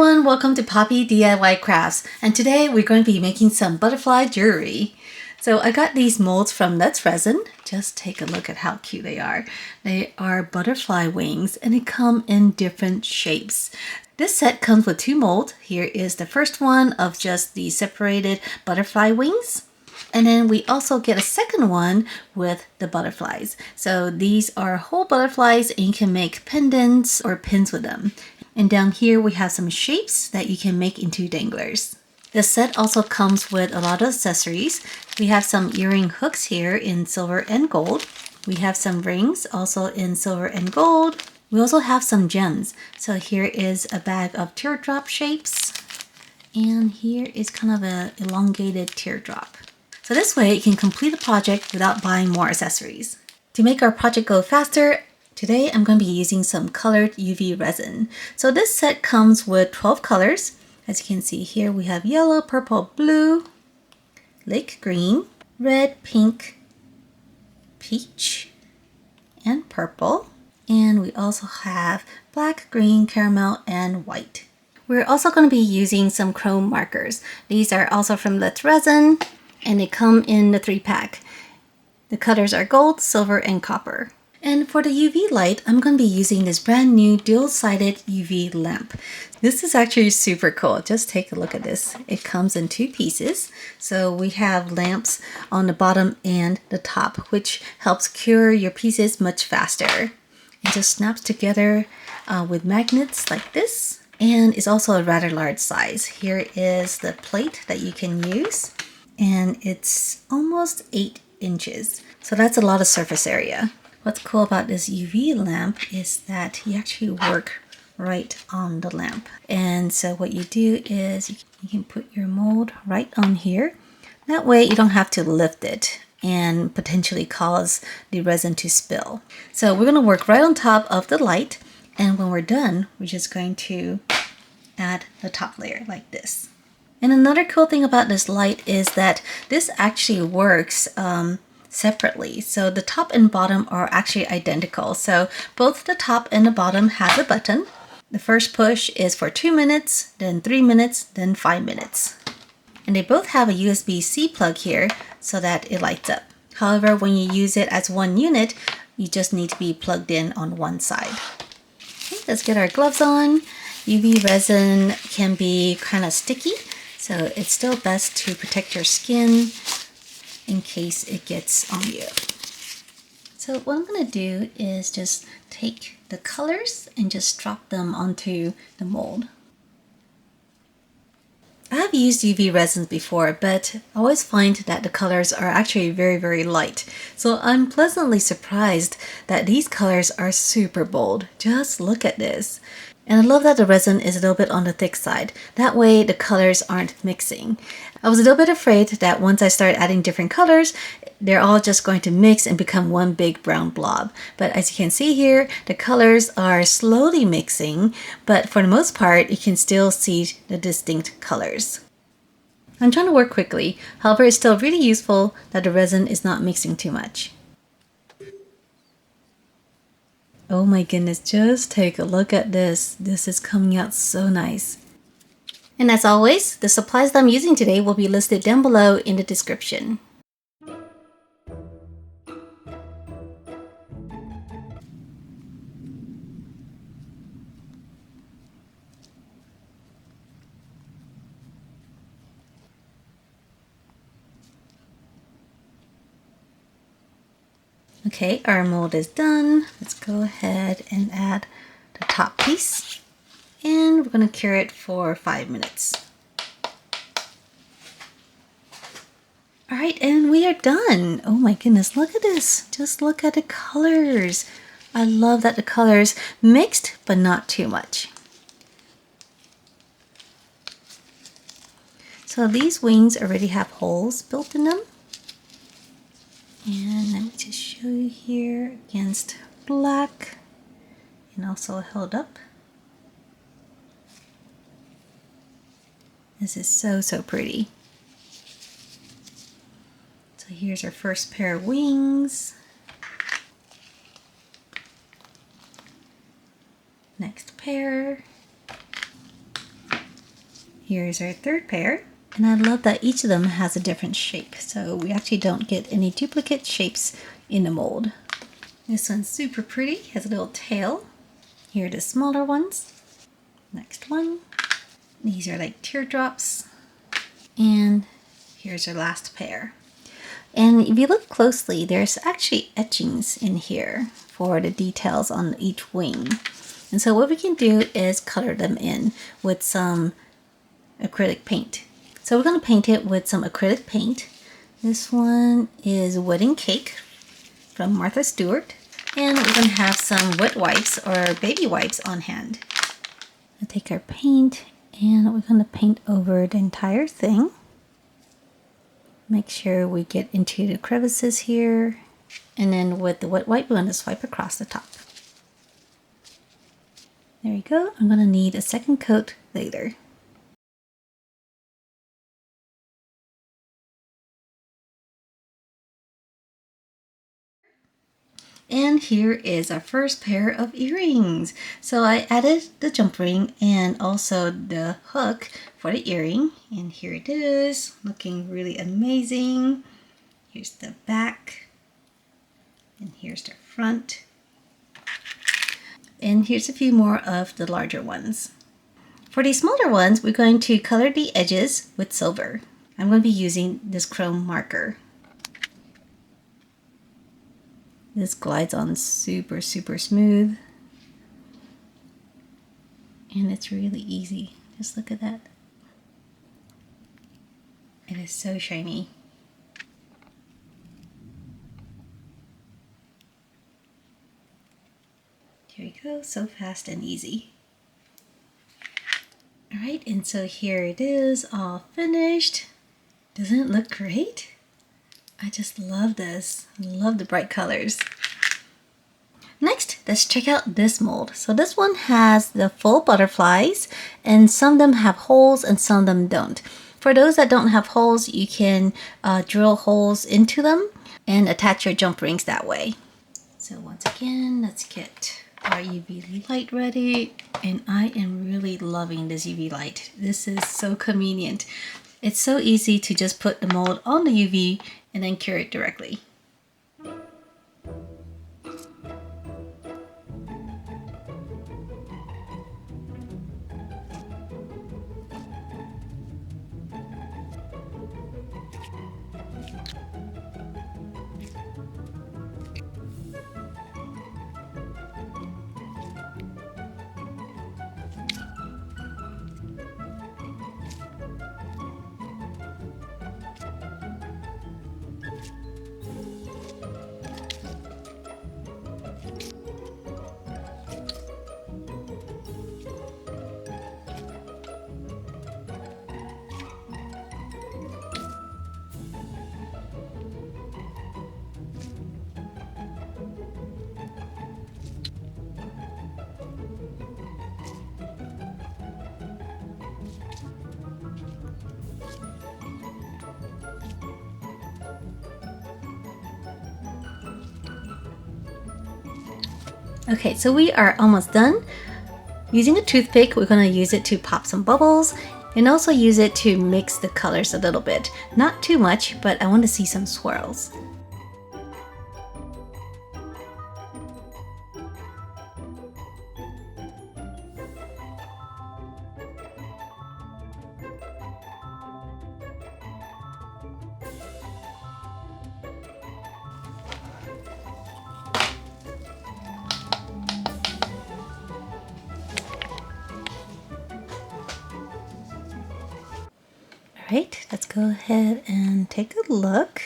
everyone, welcome to Poppy DIY Crafts, and today we're going to be making some butterfly jewelry. So I got these molds from Resin. Just take a look at how cute they are. They are butterfly wings and they come in different shapes. This set comes with two molds. Here is the first one of just the separated butterfly wings. And then we also get a second one with the butterflies. So these are whole butterflies and you can make pendants or pins with them. And down here we have some shapes that you can make into danglers. The set also comes with a lot of accessories. We have some earring hooks here in silver and gold. We have some rings also in silver and gold. We also have some gems. So here is a bag of teardrop shapes. And here is kind of an elongated teardrop. So this way you can complete the project without buying more accessories. To make our project go faster, today I'm going to be using some colored UV resin. So this set comes with 12 colors. As you can see here, we have yellow, purple, blue, lake green, red, pink, peach, and purple. And we also have black, green, caramel, and white. We're also going to be using some chrome markers. These are also from Resin, and they come in the 3-pack. The colors are gold, silver, and copper. And for the UV light, I'm going to be using this brand new dual-sided UV lamp. This is actually super cool. Just take a look at this. It comes in 2 pieces. So we have lamps on the bottom and the top, which helps cure your pieces much faster. It just snaps together with magnets like this. And it's also a rather large size. Here is the plate that you can use. And it's almost 8 inches. So that's a lot of surface area. What's cool about this UV lamp is that you actually work right on the lamp. And so what you do is you can put your mold right on here. That way you don't have to lift it and potentially cause the resin to spill. So we're going to work right on top of the light. And when we're done, we're just going to add the top layer like this. And another cool thing about this light is that this actually works separately. So the top and bottom are actually identical. So both the top and the bottom has a button. The first push is for 2 minutes, then 3 minutes, then 5 minutes. And they both have a USB-C plug here so that it lights up. However, when you use it as one unit, you just need to be plugged in on one side. Okay, let's get our gloves on. UV resin can be kind of sticky, so it's still best to protect your skin in case it gets on you. So what I'm going to do is just take the colors and just drop them onto the mold. I have used UV resins before, but I always find that the colors are actually very light. So I'm pleasantly surprised that these colors are super bold. Just look at this. And I love that the resin is a little bit on the thick side. That way the colors aren't mixing. I was a little bit afraid that once I start adding different colors, they're all just going to mix and become one big brown blob. But as you can see here, the colors are slowly mixing, but for the most part, you can still see the distinct colors. I'm trying to work quickly. However, it's still really useful that the resin is not mixing too much. Oh my goodness, just take a look at this. This is coming out so nice. And as always, the supplies that I'm using today will be listed down below in the description. Okay, our mold is done. Let's go ahead and add the top piece. And we're going to cure it for 5 minutes. Alright, and we are done. Oh my goodness, look at this. Just look at the colors. I love that the colors mixed, but not too much. So these wings already have holes built in them. And let me just show you here against black and also held up. This is so pretty. So here's our first pair of wings. Next pair. Here's our third pair. And I love that each of them has a different shape, so we actually don't get any duplicate shapes in the mold. This one's super pretty, has a little tail. Here are the smaller ones. Next one. These are like teardrops. And here's our last pair. And if you look closely, there's actually etchings in here for the details on each wing. And so what we can do is color them in with some acrylic paint. So we're going to paint it with some acrylic paint. This one is Wedding Cake from Martha Stewart. And we're going to have some wet wipes or baby wipes on hand. We'll take our paint and we're going to paint over the entire thing. Make sure we get into the crevices here. And then with the wet wipe, we're going to swipe across the top. There you go. I'm going to need a second coat later. And here is our first pair of earrings. So I added the jump ring and also the hook for the earring. And here it is, looking really amazing. Here's the back. And here's the front. And here's a few more of the larger ones. For the smaller ones, we're going to color the edges with silver. I'm going to be using this chrome marker. This glides on super smooth. And it's really easy. Just look at that. It is so shiny. Here we go, so fast and easy. Alright, and so here it is, all finished. Doesn't it look great? I just love this. I love the bright colors. Next, let's check out this mold. So this one has the full butterflies, and some of them have holes and some of them don't. For those that don't have holes, you can drill holes into them and attach your jump rings that way. So once again, let's get our UV light ready. And I am really loving this UV light. This is so convenient. It's so easy to just put the mold on the UV and then cure it directly. Okay, so we are almost done. Using a toothpick, we're going to use it to pop some bubbles and also use it to mix the colors a little bit. Not too much, but I want to see some swirls. Alright, let's go ahead and take a look.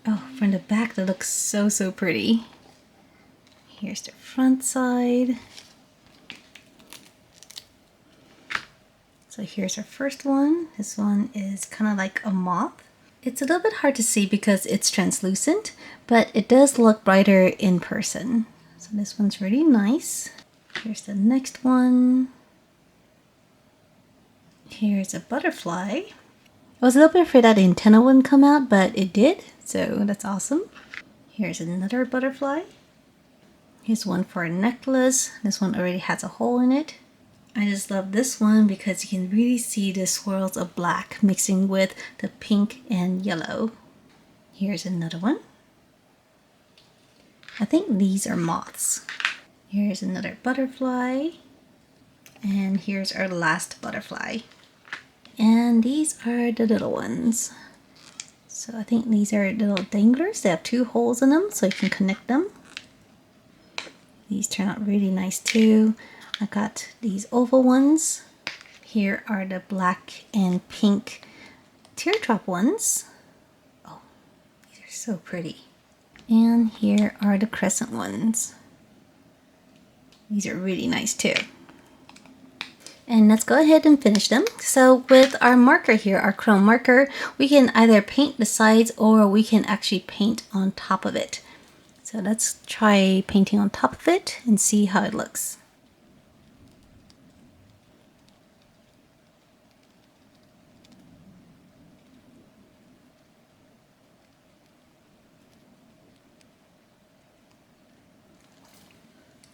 Oh, from the back that looks so pretty. Here's the front side. So here's our first one. This one is kind of like a moth. It's a little bit hard to see because it's translucent, but it does look brighter in person. So this one's really nice. Here's the next one. Here's a butterfly. I was a little bit afraid that the antenna wouldn't come out, but it did, so that's awesome. Here's another butterfly. Here's one for a necklace. This one already has a hole in it. I just love this one because you can really see the swirls of black mixing with the pink and yellow. Here's another one. I think these are moths. Here's another butterfly. And here's our last butterfly. And these are the little ones. So I think these are little danglers. They have 2 holes in them so you can connect them. These turn out really nice too. I got these oval ones. Here are the black and pink teardrop ones. Oh, these are so pretty. And here are the crescent ones. These are really nice too. And let's go ahead and finish them. So with our marker here, our chrome marker, we can either paint the sides or we can actually paint on top of it. So let's try painting on top of it and see how it looks.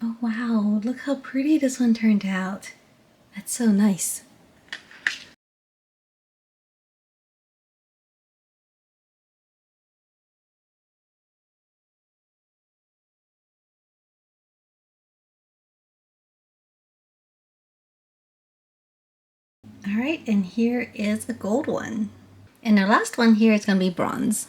Oh wow, look how pretty this one turned out. That's so nice. All right, and here is a gold one. And the last one here is going to be bronze.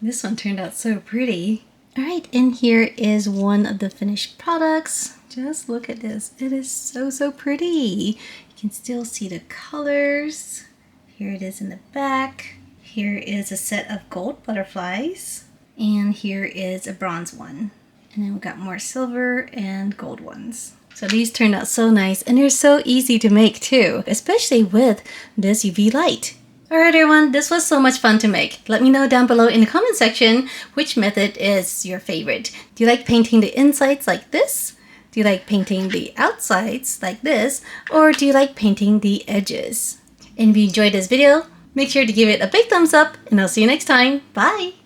This one turned out so pretty. All right, and here is one of the finished products. Just look at this. It is so, so pretty. You can still see the colors. Here it is in the back. Here is a set of gold butterflies. And here is a bronze one. And then we got more silver and gold ones. So these turned out so nice, and they're so easy to make too, especially with this UV light. Alright everyone, this was so much fun to make. Let me know down below in the comment section which method is your favorite. Do you like painting the insides like this? Do you like painting the outsides like this? Or do you like painting the edges? And if you enjoyed this video, make sure to give it a big thumbs up, and I'll see you next time. Bye!